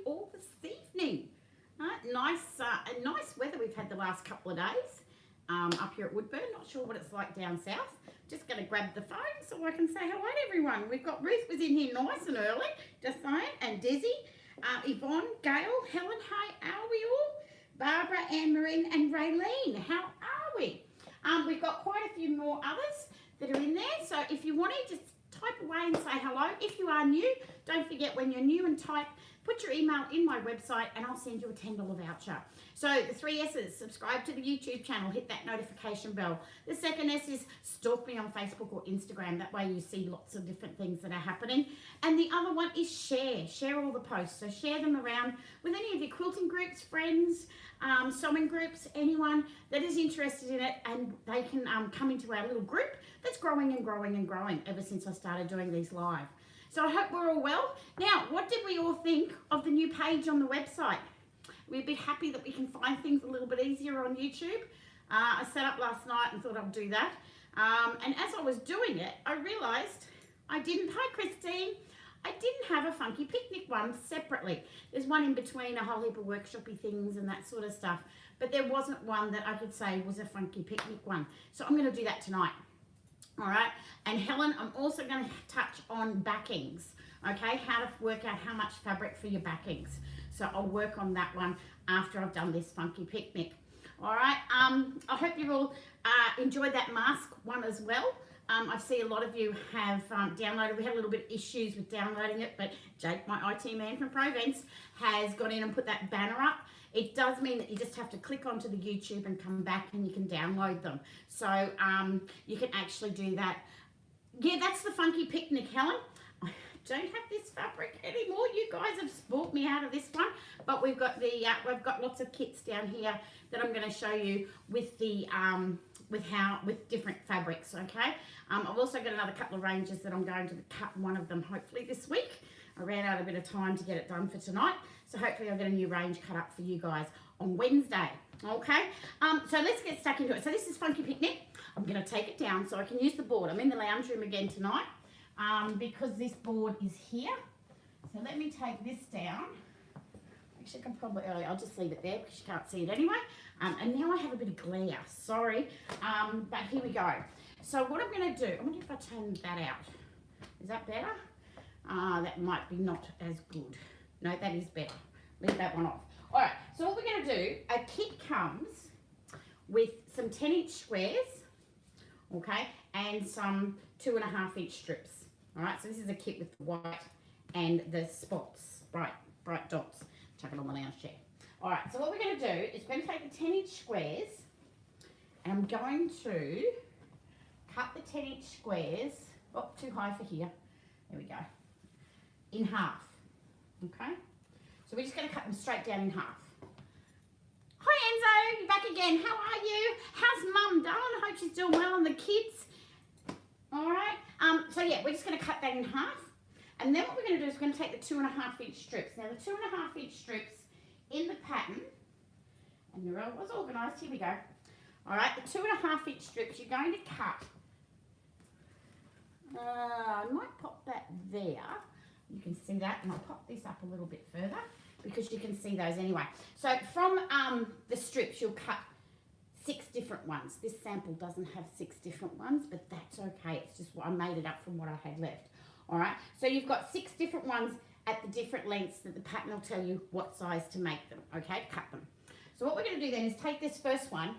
All this evening. Nice weather we've had the last couple of days up here at Woodburn. Not sure what it's like down south. Just going to grab the phone so I can say hello to everyone. We've got Ruth was in here nice and early, just saying, and Desi, Yvonne, Gail, Helen, hey, are we all? Barbara, Anne-Marie and Raylene, how are we? We've got quite a few more others that are in there, so if you want to just type away and say hello. If you are new, don't forget when you're new and type, put your email in my website and I'll send you a $10 voucher. So the 3 S's, subscribe to the YouTube channel, hit that notification bell. The second S is stalk me on Facebook or Instagram. That way you see lots of different things that are happening. And the other one is share. Share all the posts. So share them around with any of your quilting groups, friends, sewing groups, anyone that is interested in it, and they can come into our little group that's growing and growing and growing ever since I started doing these live. So I hope we're all well. Now, what did we all think of the new page on the website? We're a bit happy that we can find things a little bit easier on YouTube. I set up last night and thought I'd do that. And as I was doing it, I realised I didn't, hi Christine, I didn't have a funky picnic one separately. There's one in between, a whole heap of workshopy things and that sort of stuff. But there wasn't one that I could say was a funky picnic one. So I'm going to do that tonight. All right, and Helen, I'm also going to touch on backings, okay, how to work out how much fabric for your backings. So I'll work on that one after I've done this funky picnic. All right, I hope you all enjoyed that mask one as well. I see a lot of you have downloaded. We had a little bit of issues with downloading it, but Jake, my IT man from Provence, has got in and put that banner up. It does mean that you just have to click onto the YouTube and come back and you can download them. So you can actually do that. Yeah, that's the funky picnic, Helen. I don't have this fabric anymore. You guys have spoiled me out of this one. But we've got we've got lots of kits down here that I'm going to show you with the with different fabrics. Okay. I've also got another couple of ranges that I'm going to cut one of them hopefully this week. I ran out a bit of time to get it done for tonight. So hopefully I'll get a new range cut up for you guys on Wednesday. Okay, so let's get stuck into it. So this is Funky Picnic. I'm going to take it down so I can use the board. I'm in the lounge room again tonight because this board is here. So let me take this down. Actually, I can probably, I'll just leave it there because you can't see it anyway. And now I have a bit of glare, sorry. But here we go. So what I'm going to do, I wonder if I turn that out. Is that better? That might be not as good. No, that is better. Leave that one off. All right, so what we're going to do, a kit comes with some 10-inch squares, okay, and some 2.5-inch strips. All right, so this is a kit with the white and the spots, bright dots. Chuck it on the lounge chair. All right, so what we're going to do is we're going to take the 10-inch squares, and I'm going to cut the 10-inch squares, oh, too high for here, there we go, in half. Okay, so we're just going to cut them straight down in half. Hi Enzo, you're back again. How are you? How's Mum, darling? I hope she's doing well and the kids. All right, so yeah, we're just going to cut that in half. And then what we're going to do is we're going to take the 2.5-inch strips. Now the 2.5-inch strips in the pattern, and they're all organised, here we go. All right, the 2.5-inch strips you're going to cut. I might pop that there. You can see that, and I'll pop this up a little bit further because you can see those anyway. So from the strips, you'll cut 6 different ones. This sample doesn't have 6 different ones, but that's okay. It's just I made it up from what I had left. All right, so you've got 6 different ones at the different lengths that the pattern will tell you what size to make them, okay, cut them. So what we're going to do then is take this first one,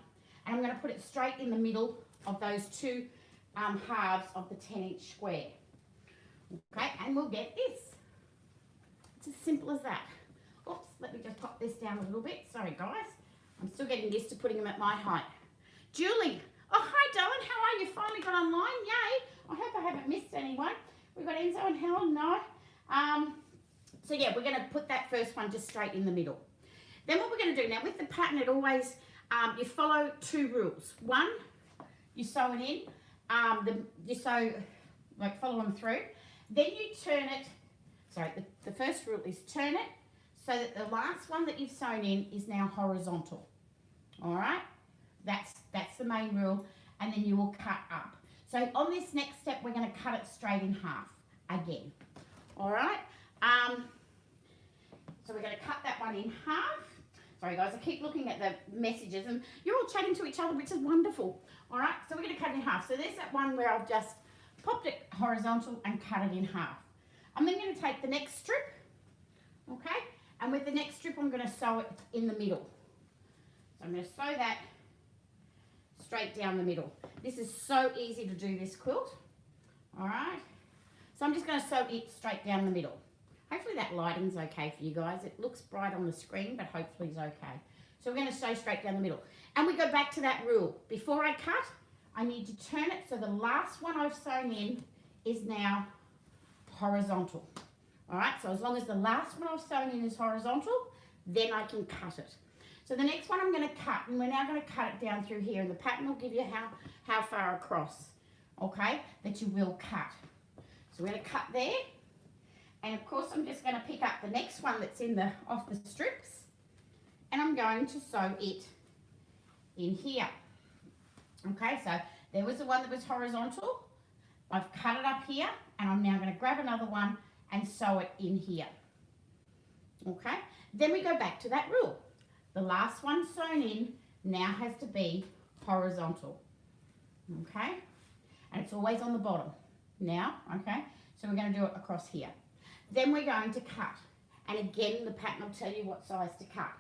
and I'm going to put it straight in the middle of those 2 halves of the 10-inch square. Okay, and we'll get this. It's as simple as that. Oops, let me just pop this down a little bit. Sorry, guys. I'm still getting used to putting them at my height. Julie, oh, hi, darling. How are you? Finally got online. Yay. I hope I haven't missed anyone. We've got Enzo and Helen. No. So, yeah, we're going to put that first one just straight in the middle. Then what we're going to do now, with the pattern, it always, you follow 2 rules. One, you sew it in. You sew, like, follow them through. Then you turn it, sorry, the first rule is turn it so that the last one that you've sewn in is now horizontal. All right, that's the main rule, and then you will cut up. So on this next step, we're going to cut it straight in half again. All right, So we're going to cut that one in half. Sorry guys, I keep looking at the messages and you're all chatting to each other, which is wonderful. All right, so we're going to cut it in half. So there's that one where I've just popped it horizontal and cut it in half. I'm then going to take the next strip, okay, and with the next strip I'm going to sew it in the middle. So I'm going to sew that straight down the middle. This is so easy to do, this quilt. All right, so I'm just going to sew it straight down the middle. Hopefully that lighting's okay for you guys. It looks bright on the screen, but hopefully it's okay. So we're going to sew straight down the middle. And we go back to that rule. Before I cut, I need to turn it so the last one I've sewn in is now horizontal. All right, so as long as the last one I've sewn in is horizontal, then I can cut it. So the next one I'm going to cut, and we're now going to cut it down through here, and the pattern will give you how far across, okay, that you will cut. So we're going to cut there. And of course, I'm just going to pick up the next one that's off the strips, and I'm going to sew it in here. Okay, so there was the one that was horizontal. I've cut it up here, and I'm now going to grab another one and sew it in here. Okay, then we go back to that rule. The last one sewn in now has to be horizontal. Okay, and it's always on the bottom now. Okay, so we're going to do it across here. Then we're going to cut. And again, the pattern will tell you what size to cut.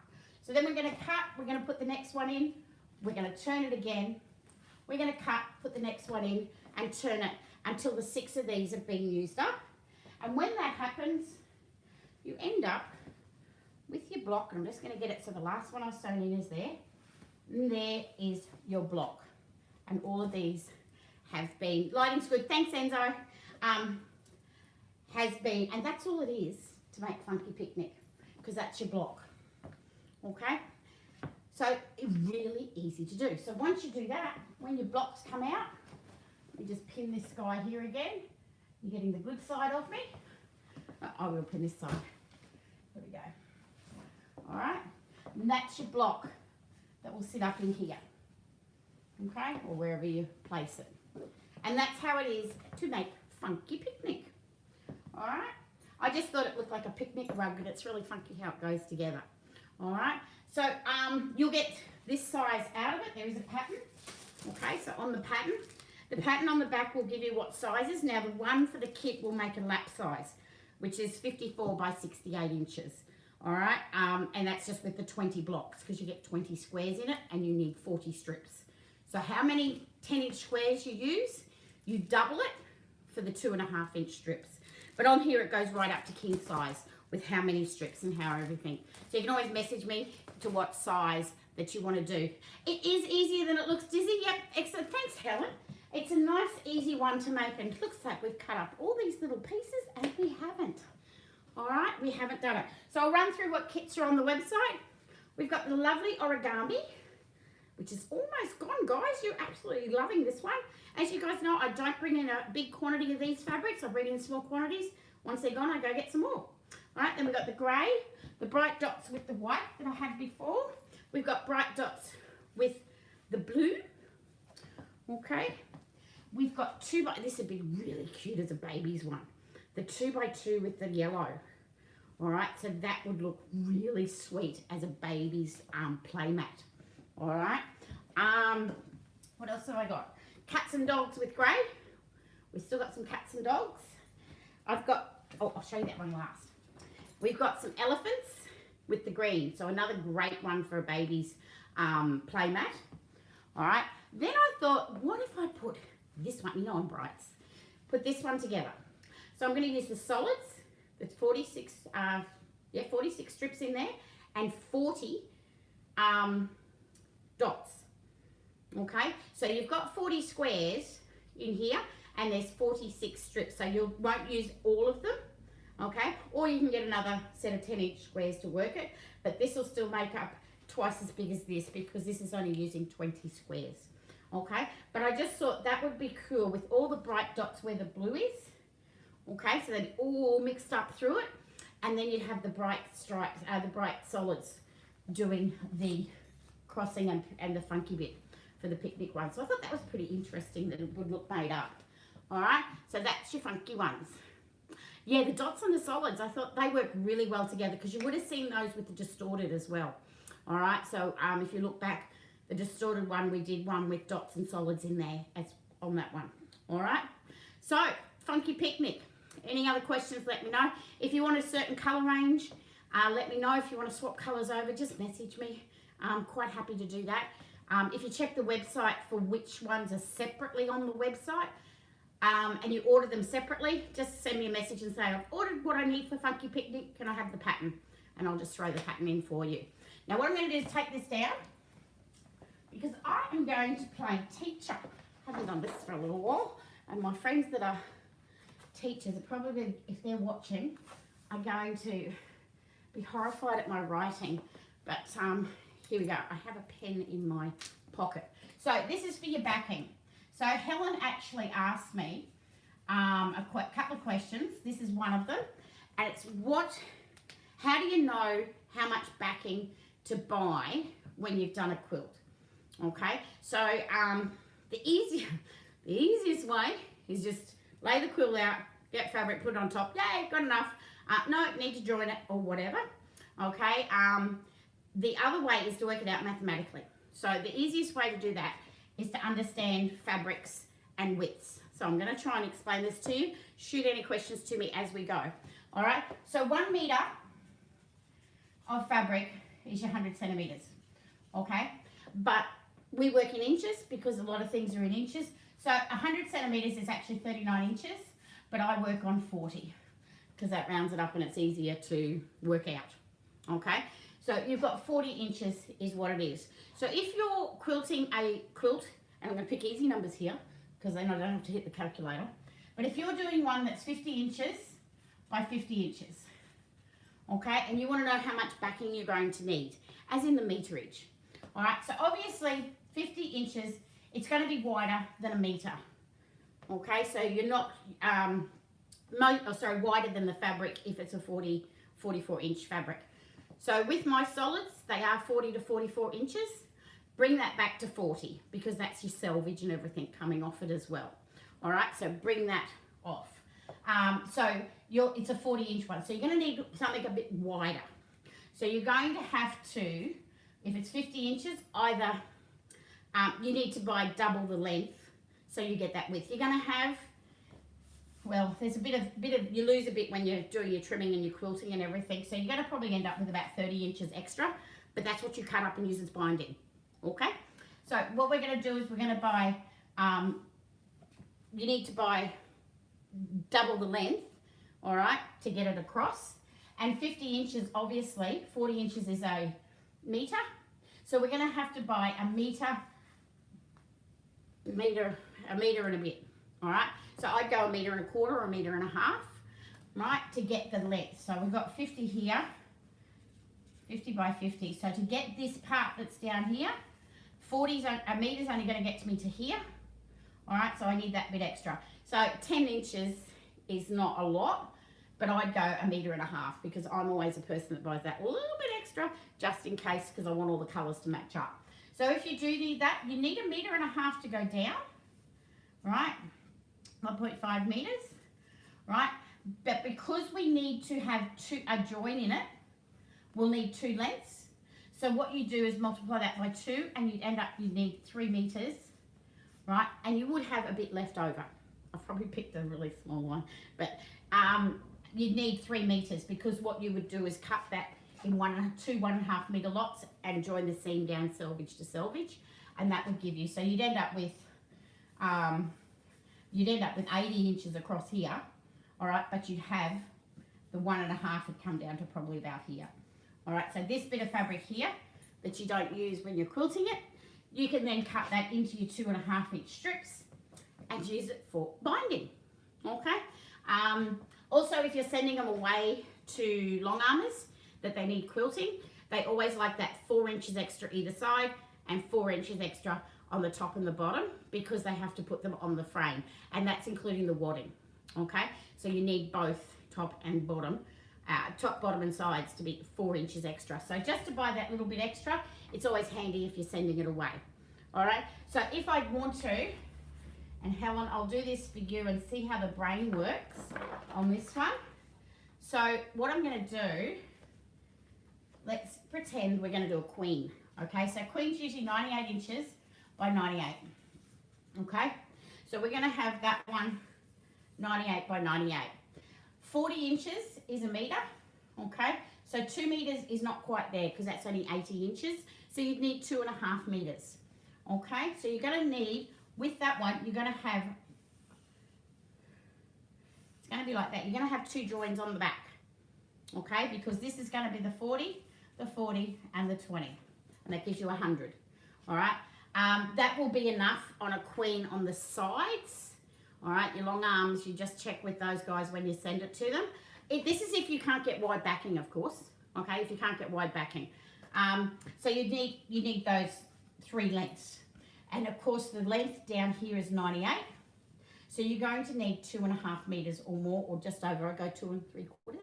So then we're going to cut, we're going to put the next one in, we're going to turn it again, we're going to cut, put the next one in, and turn it until the 6 of these have been used up. And when that happens, you end up with your block, and I'm just going to get it so the last one I've sewn in is there, and there is your block. And all of these have been, lighting's good, thanks Enzo, has been, and that's all it is to make Funky Picnic, because that's your block. Okay, so it's really easy to do. So once you do that, when your blocks come out, you just pin this guy here again. You're getting the good side of me. I will pin this side. There we go. All right, and that's your block that will sit up in here. Okay, or wherever you place it. And that's how it is to make Funky Picnic. All right, I just thought it looked like a picnic rug, and it's really funky how it goes together. All right, so you'll get this size out of it. There is a pattern. Okay, so on the pattern on the back will give you what sizes. Now the one for the kit will make a lap size, which is 54 by 68 inches. All right, and that's just with the 20 blocks, because you get 20 squares in it and you need 40 strips. So how many 10-inch squares you use, you double it for the 2.5-inch strips. But on here it goes right up to king size with how many strips and how everything. So you can always message me to what size that you want to do. It is easier than it looks, Dizzy. Yep, excellent. Thanks, Helen. It's a nice, easy one to make, and it looks like we've cut up all these little pieces, and we haven't. All right, we haven't done it. So I'll run through what kits are on the website. We've got the lovely origami, which is almost gone, guys. You're absolutely loving this one. As you guys know, I don't bring in a big quantity of these fabrics. I bring in small quantities. Once they're gone, I go get some more. All right, then we've got the grey, the bright dots with the white that I had before. We've got bright dots with the blue. Okay. We've got this would be really cute as a baby's one. The 2x2 with the yellow. All right, so that would look really sweet as a baby's play mat. All right. What else have I got? Cats and dogs with grey. We've still got some cats and dogs. I've got, I'll show you that one last. We've got some elephants with the green. So another great one for a baby's play mat. All right. Then I thought, what if I put this one, you know, on brights, put this one together. So I'm going to use the solids. There's 46 strips in there and 40 dots. Okay, so you've got 40 squares in here and there's 46 strips, so you won't use all of them. Okay, or you can get another set of 10-inch squares to work it, but this will still make up twice as big as this, because this is only using 20 squares. Okay, but I just thought that would be cool with all the bright dots where the blue is. Okay, so they're all mixed up through it, and then you'd have the bright stripes, the bright solids doing the crossing and the funky bit for the picnic one. So I thought that was pretty interesting that it would look made up. All right, so that's your funky ones. Yeah, the dots and the solids, I thought they work really well together because you would have seen those with the distorted as well. All right, so if you look back, the distorted one, we did one with dots and solids in there as on that one. All right, so funky picnic. Any other questions, let me know. If you want a certain colour range, let me know. If you want to swap colours over, just message me. I'm quite happy to do that. If you check the website for which ones are separately on the website, and you order them separately, just send me a message and say, I've ordered what I need for Funky Picnic, can I have the pattern? And I'll just throw the pattern in for you. Now what I'm going to do is take this down, because I am going to play teacher. I haven't done this for a little while, and my friends that are teachers are probably, if they're watching, are going to be horrified at my writing. But here we go. I have a pen in my pocket. So this is for your backing. So Helen actually asked me a couple of questions. This is one of them, and it's how do you know how much backing to buy when you've done a quilt? Okay, so the easiest way is just lay the quilt out, get fabric, put it on top. Yay, got enough. No, need to join it or whatever. Okay, the other way is to work it out mathematically. So the easiest way to do that is to understand fabrics and widths. So I'm going to try and explain this to you. Shoot any questions to me as we go. All right, so 1 meter of fabric is your 100 centimeters. Okay, but we work in inches because a lot of things are in inches. So 100 centimeters is actually 39 inches, but I work on 40 because that rounds it up and it's easier to work out. Okay, so you've got 40 inches is what it is. So if you're quilting a quilt, and I'm going to pick easy numbers here because then I don't have to hit the calculator, but if you're doing one that's 50 inches by 50 inches, okay, and you want to know how much backing you're going to need, as in the meterage. All right, so obviously 50 inches, it's going to be wider than a meter. Okay, so you're not, wider than the fabric if it's a 44 inch fabric. So with my solids, they are 40 to 44 inches. Bring that back to 40 because that's your selvage and everything coming off it as well. All right, so bring that off. It's a 40 inch one, so you're going to need something a bit wider. So you're going to have to, if it's 50 inches, either you need to buy double the length so you get that width. You're going to have, well, there's a bit of, you lose a bit when you're doing your trimming and your quilting and everything, so you're going to probably end up with about 30 inches extra, but that's what you cut up and use as binding. Okay, so what we're going to do is we're going to buy, you need to buy double the length, all right, to get it across. And 50 inches, obviously, 40 inches is a meter. So we're going to have to buy a meter and a bit, all right? So I'd go 1.25 meters or 1.5 meters, right, to get the length. So we've got 50 here, 50 by 50. So to get this part that's down here, a meter's only going to get me to here. All right, so I need that bit extra. So 10 inches is not a lot, but I'd go 1.5 meters because I'm always a person that buys that little bit extra just in case, because I want all the colours to match up. So if you do need that, you need 1.5 meters to go down, right? 1.5 meters, right? But because we need to have a join in it, we'll need 2 lengths. So what you do is multiply that by 2 and you need 3 meters, right? And you would have a bit left over. I've probably picked a really small one, but you'd need 3 meters because what you would do is cut that in 2 1.5 meter lots and join the seam down selvage to selvage, and that would give you, so you'd end up with 80 inches across here, all right, but you'd have the 1.5 would come down to probably about here. All right, so this bit of fabric here that you don't use when you're quilting it, you can then cut that into your 2.5 inch strips and use it for binding, okay? Also, if you're sending them away to long armers that they need quilting, they always like that 4 inches extra either side and 4 inches extra on the top and the bottom because they have to put them on the frame, and that's including the wadding, okay? So you need both top and bottom, top, bottom and sides to be 4 inches extra. So just to buy that little bit extra, it's always handy if you're sending it away. All right, so if I want to, and Helen, I'll do this for you and see how the brain works on this one. So what I'm going to do, let's pretend we're going to do a queen. Okay, so queen's usually 98 inches by 98. Okay, so we're going to have that one 98 by 98. 40 inches is a metre. Okay, so 2 metres is not quite there because that's only 80 inches. So you'd need 2.5 metres. Okay, so you're going to need, with that one, you're going to have, it's going to be like that. You're going to have 2 joins on the back. Okay, because this is going to be the 40, and the 20. And that gives you 100. All right, that will be enough on a queen on the sides. All right, your long arms, you just check with those guys when you send it to them. This is if you can't get wide backing, of course. Okay, if you can't get wide backing. So you need those 3 lengths. And of course the length down here is 98. So you're going to need 2.5 metres or more, or just over. I go 2 3/4.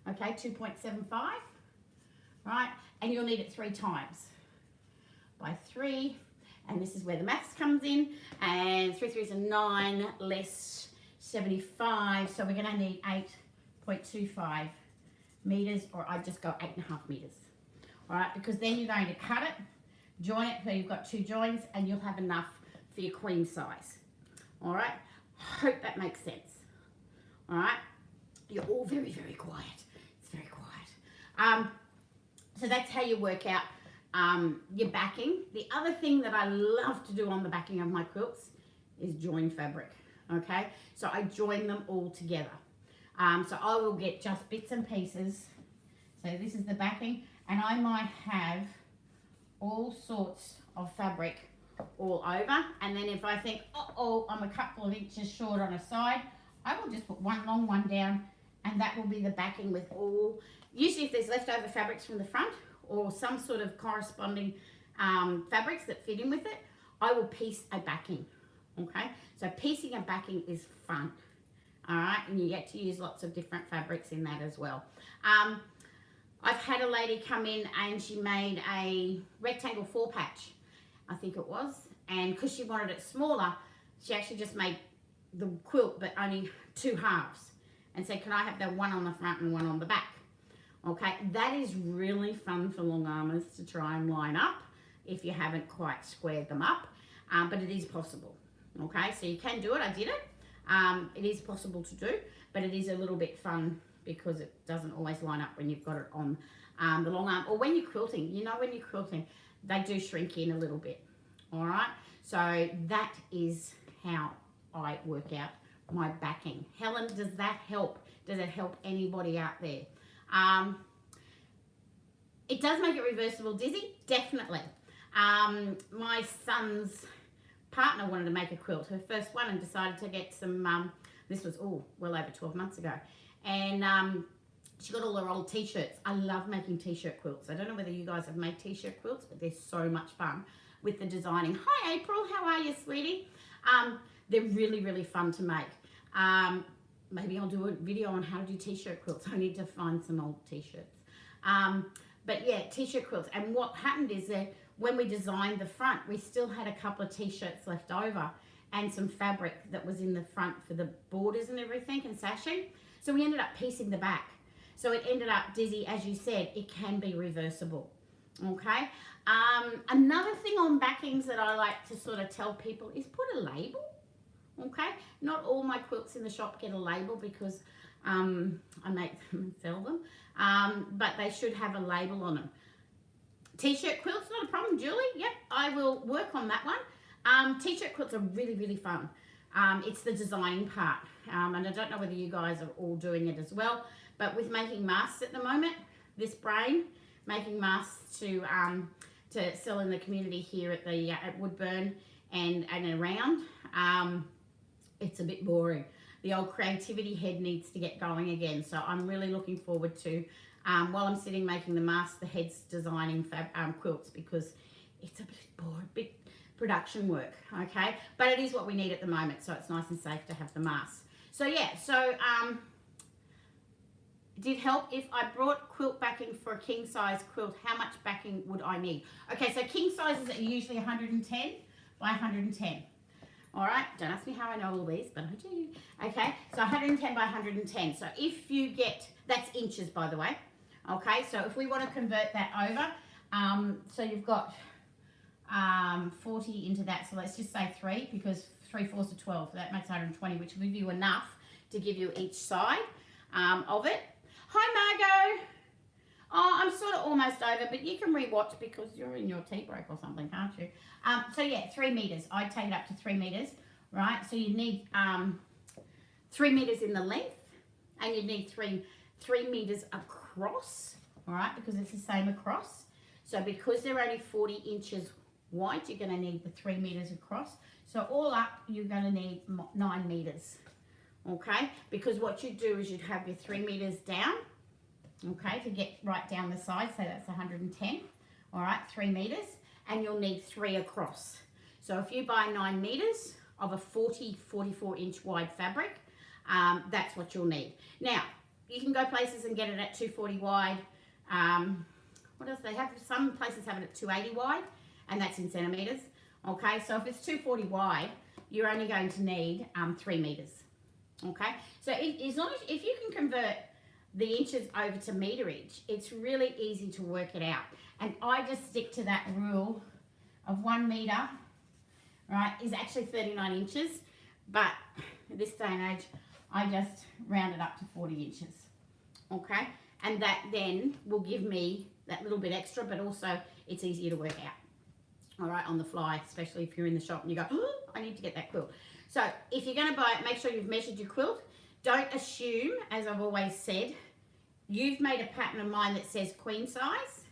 Okay, 2.75. Right, and you'll need it 3 times. By 3, and this is where the maths comes in. And 3 3s are 9 less 75. So we're going to need 8.25 metres, or I just go 8.5 metres. All right, because then you're going to cut it, join it, so you've got 2 joins, and you'll have enough for your queen size. All right, hope that makes sense. All right, you're all very, very quiet. It's very quiet. So that's how you work out your backing. The other thing that I love to do on the backing of my quilts is join fabric. Okay, so I join them all together. So I will get just bits and pieces. So this is the backing, and I might have all sorts of fabric all over. And then if I think, oh, I'm a couple of inches short on a side, I will just put one long one down, and that will be the backing with all. Usually if there's leftover fabrics from the front or some sort of corresponding fabrics that fit in with it, I will piece a backing. Okay, so piecing a backing is fun. All right, and you get to use lots of different fabrics in that as well. I've had a lady come in and she made a rectangle 4-patch, I think it was, and because she wanted it smaller, she actually just made the quilt but only 2 halves and said, can I have the one on the front and one on the back? Okay, that is really fun for long armers to try and line up if you haven't quite squared them up, but it is possible. Okay, so you can do it. I did it. It is possible to do, but it is a little bit fun because it doesn't always line up when you've got it on the long arm, or when you're quilting. You know, when you're quilting, they do shrink in a little bit. All right, so that is how I work out my backing. Helen, does that help? Does it help anybody out there? It does make it reversible, Dizzy, definitely. My son's partner wanted to make a quilt, her first one, and decided to get some, this was well over 12 months ago, and she got all her old t-shirts. I love making t-shirt quilts. I don't know whether you guys have made t-shirt quilts, but they're so much fun with the designing. Hi April, how are you, sweetie? They're really, really fun to make. Maybe I'll do a video on how to do t-shirt quilts. I need to find some old t-shirts. But yeah, t-shirt quilts. And what happened is that when we designed the front, we still had a couple of t-shirts left over and some fabric that was in the front for the borders and everything and sashing. So we ended up piecing the back. So it ended up, Dizzy, as you said, it can be reversible. Okay. Another thing on backings that I like to sort of tell people is put a label. Okay. Not all my quilts in the shop get a label because I make them and sell them. But they should have a label on them. T-shirt quilts, not a problem, Julie. Yep, I will work on that one. T-shirt quilts are really, really fun. It's the designing part. And I don't know whether you guys are all doing it as well, but with making masks at the moment, this brain, making masks to sell in the community here at the at Woodburn and around, it's a bit boring. The old creativity head needs to get going again. So I'm really looking forward to, while I'm sitting making the mask, the head's designing quilts, because it's a bit boring, bit production work, okay? But it is what we need at the moment, so it's nice and safe to have the mask. So yeah, so it did help. If I brought quilt backing for a king size quilt, how much backing would I need? Okay, so king sizes are usually 110 by 110. All right, don't ask me how I know all these, but I do. Okay, so 110 by 110. So if you get, that's inches, by the way. Okay, so if we want to convert that over, so you've got 40 into that. So let's just say 3, because 3/4 to 12, so that makes 120, which will give you enough to give you each side of it. Hi, Margot. Oh, I'm sort of almost over, but you can rewatch because you're in your tea break or something, can't you? So yeah, 3 meters. I'd take it up to 3 meters, right? So you need 3 meters in the length, and you need 3 meters across, all right? Because it's the same across. So because they're only 40 inches wide, you're going to need the 3 meters across. So all up, you're going to need 9 meters, okay? Because what you do is you'd have your 3 meters down, okay, to get right down the side. So that's 110, all right, 3 meters, and you'll need 3 across. So if you buy 9 meters of a 44 inch wide fabric, that's what you'll need. Now, you can go places and get it at 240 wide. What else they have? Some places have it at 280 wide, and that's in centimeters. Okay, so if it's 240 wide, you're only going to need 3 meters. Okay, so as long as if you can convert the inches over to meterage, it's really easy to work it out. And I just stick to that rule of 1 meter, right, is actually 39 inches. But in this day and age, I just round it up to 40 inches. Okay, and that then will give me that little bit extra, but also it's easier to work out. All right, on the fly, especially if you're in the shop and you go, oh, I need to get that quilt. So if you're going to buy it, make sure you've measured your quilt. Don't assume, as I've always said, you've made a pattern of mine that says queen size,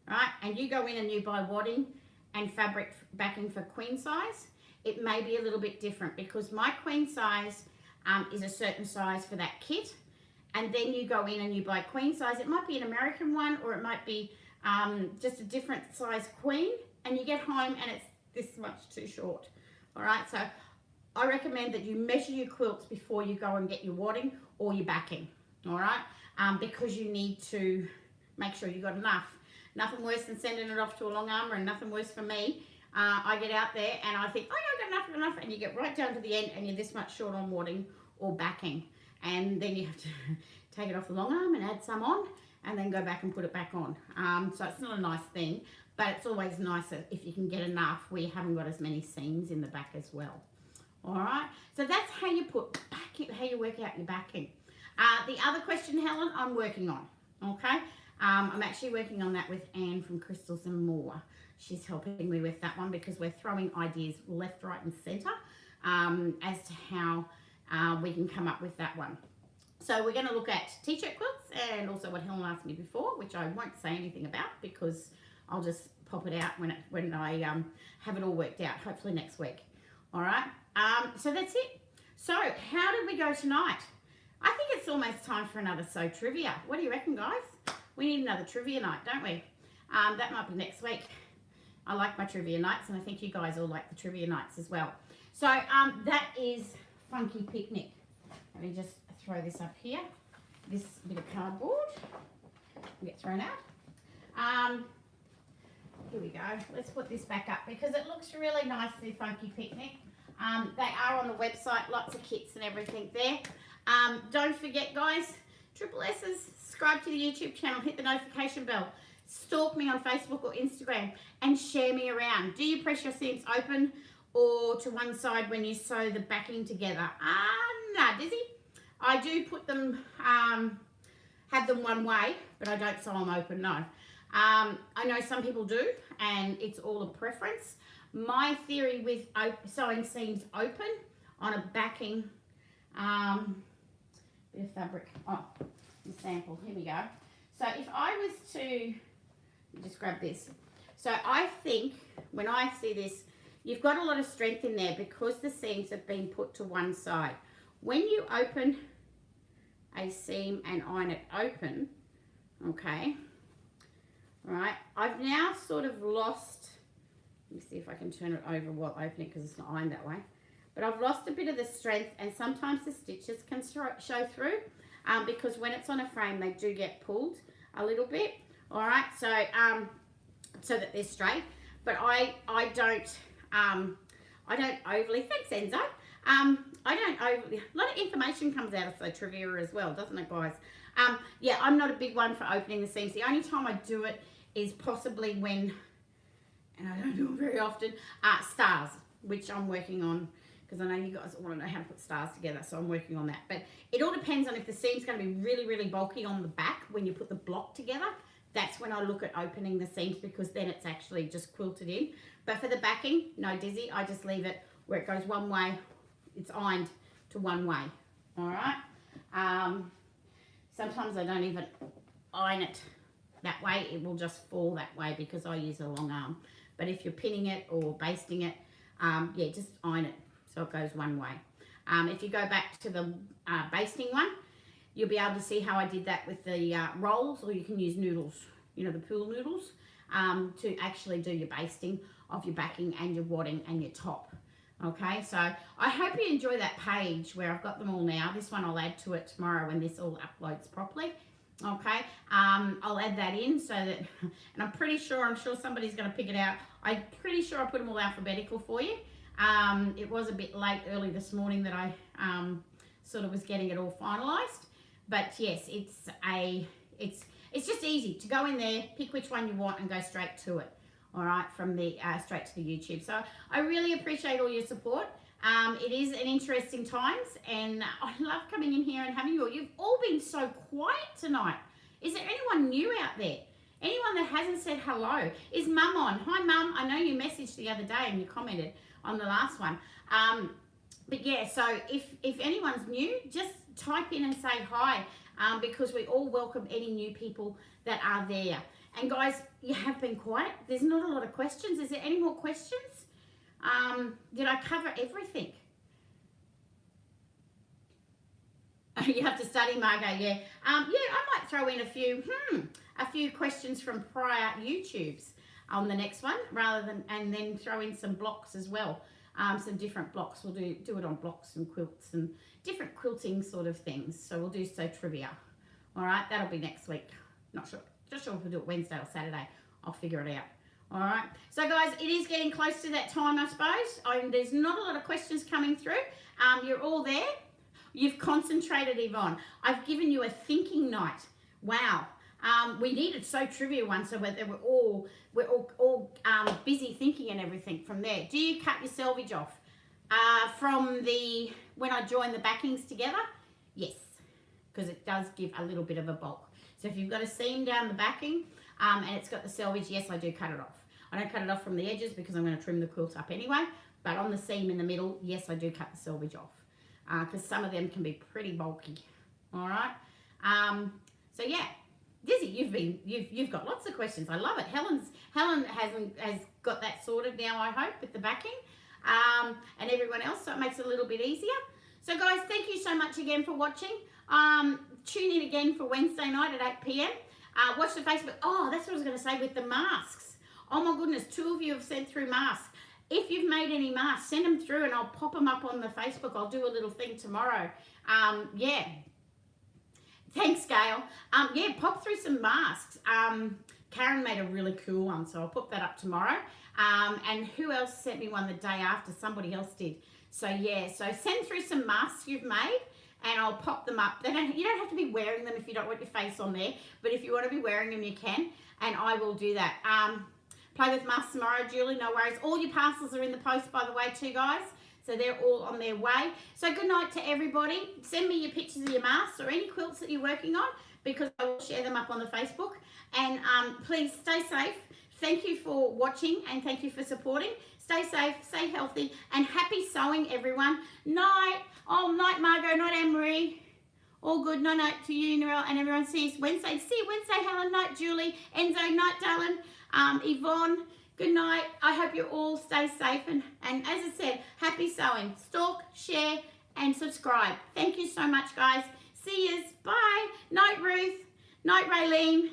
right? And you go in and you buy wadding and fabric backing for queen size. It may be a little bit different because my queen size is a certain size for that kit. And then you go in and you buy queen size. It might be an American one, or it might be just a different size queen. And you get home and it's this much too short. All right, so I recommend that you measure your quilts before you go and get your wadding or your backing. All right, because you need to make sure you got enough. Nothing worse than sending it off to a long arm, and nothing worse for me. I get out there and I think, oh, yeah, I got enough, and you get right down to the end and you're this much short on wadding or backing. And then you have to take it off the long arm and add some on and then go back and put it back on. So it's not a nice thing, but it's always nicer if you can get enough where you haven't got as many seams in the back as well. All right, so that's how you how you work out your backing. The other question, Helen, I'm working on, okay? I'm actually working on that with Anne from Crystals and More. She's helping me with that one because we're throwing ideas left, right and centre as to how we can come up with that one. So we're going to look at t-shirt quilts and also what Helen asked me before, which I won't say anything about because I'll just pop it out when I have it all worked out, hopefully next week. All right, so that's it. So how did we go tonight? I think it's almost time for another Sew Trivia. What do you reckon, guys? We need another trivia night, don't we? That might be next week. I like my trivia nights, and I think you guys all like the trivia nights as well. So that is Funky Picnic. Let me just throw this up here. This bit of cardboard will get thrown out. Here we go. Let's put this back up because it looks really nice, the Funky Picnic. They are on the website, lots of kits and everything there. Don't forget, guys, Triple S's, subscribe to the YouTube channel, hit the notification bell, stalk me on Facebook or Instagram, and share me around. Do you press your seams open or to one side when you sew the backing together? Nah, Dizzy. I do put them, have them one way, but I don't sew them open, no. I know some people do, and it's all a preference. My theory with sewing seams open on a backing bit of fabric, the sample, here we go. So if I was to, just grab this. So I think when I see this, you've got a lot of strength in there because the seams have been put to one side. When you open a seam and iron it open, okay, right, I've now sort of lost, let me see if I can turn it over while opening because it's not ironed that way, but I've lost a bit of the strength, and sometimes the stitches can show through because when it's on a frame they do get pulled a little bit, all right, so so that they're straight. But I don't I don't overly, thanks Enzo, I don't overly, a lot of information comes out of so trivia as well, doesn't it guys? Yeah, I'm not a big one for opening the seams. The only time I do it is possibly when, and I don't do it very often, stars, which I'm working on, because I know you guys want to know how to put stars together, so I'm working on that. But it all depends on if the seam's going to be really, really bulky on the back when you put the block together. That's when I look at opening the seams, because then it's actually just quilted in. But for the backing, no Dizzy, I just leave it where it goes one way, it's ironed to one way, all right? Sometimes I don't even iron it that way, it will just fall that way because I use a long arm. But if you're pinning it or basting it, yeah, just iron it so it goes one way. If you go back to the basting one, you'll be able to see how I did that with the rolls, or you can use noodles, you know, the pool noodles, to actually do your basting of your backing and your wadding and your top. Okay, so I hope you enjoy that page where I've got them all now. This one I'll add to it tomorrow when this all uploads properly. Okay, I'll add that in so that, and I'm sure somebody's going to pick it out. I'm pretty sure I put them all alphabetical for you. It was a bit late early this morning that I sort of was getting it all finalized. But yes, it's just easy to go in there, pick which one you want and go straight to it. All right, from the straight to the YouTube. So I really appreciate all your support. It is an interesting times, and I love coming in here and having you all. You've all been so quiet tonight. Is there anyone new out there? Anyone that hasn't said hello? Is Mum on? Hi Mum, I know you messaged the other day and you commented on the last one. But yeah, so if anyone's new, just type in and say hi, because we all welcome any new people that are there. And guys, you have been quiet. There's not a lot of questions. Is there any more questions? Did I cover everything? You have to study, Margot, yeah. Yeah, I might throw in a few questions from prior YouTubes on the next one, rather than, and then throw in some blocks as well. Some different blocks. We'll do it on blocks and quilts and different quilting sort of things. So we'll do trivia. All right, that'll be next week. Not sure. Just sure if we'll do it Wednesday or Saturday. I'll figure it out. All right. So, guys, it is getting close to that time, I suppose. There's not a lot of questions coming through. You're all there. You've concentrated, Yvonne. I've given you a thinking night. Wow. We needed trivia one, so we're all busy thinking and everything from there. Do you cut your selvage off from when I join the backings together? Yes, because it does give a little bit of a bulk. So if you've got a seam down the backing and it's got the selvage, yes, I do cut it off. I don't cut it off from the edges because I'm going to trim the quilt up anyway, but on the seam in the middle, yes, I do cut the selvage off because some of them can be pretty bulky. All right. So yeah, Dizzy, you've got lots of questions. I love it. Helen has got that sorted now, I hope, with the backing and everyone else, so it makes it a little bit easier. So guys, thank you so much again for watching. Tune in again for Wednesday night at 8 p.m. Watch the Facebook. Oh, that's what I was going to say with the masks. Oh my goodness, 2 of you have sent through masks. If you've made any masks, send them through and I'll pop them up on the Facebook. I'll do a little thing tomorrow. Yeah. Thanks, Gail. Yeah, pop through some masks. Karen made a really cool one, so I'll put that up tomorrow. And who else sent me one the day after? Somebody else did. So yeah, so send through some masks you've made and I'll pop them up. You don't have to be wearing them if you don't want your face on there, but if you want to be wearing them, you can, and I will do that. Play with masks tomorrow, Julie, no worries. All your parcels are in the post, by the way, too, guys. So they're all on their way. So good night to everybody. Send me your pictures of your masks or any quilts that you're working on, because I will share them up on the Facebook. And please stay safe. Thank you for watching and thank you for supporting. Stay safe, stay healthy, and happy sewing, everyone. Night. Oh, night, Margot. Night, Anne-Marie. All good. Night to you, Narelle, and everyone. See you Wednesday. See you Wednesday, Helen. Night, Julie. Enzo. Night, darling. Yvonne. Good night. I hope you all stay safe. And as I said, happy sewing. Stalk, share, and subscribe. Thank you so much, guys. See yous. Bye. Night, Ruth. Night, Raylene.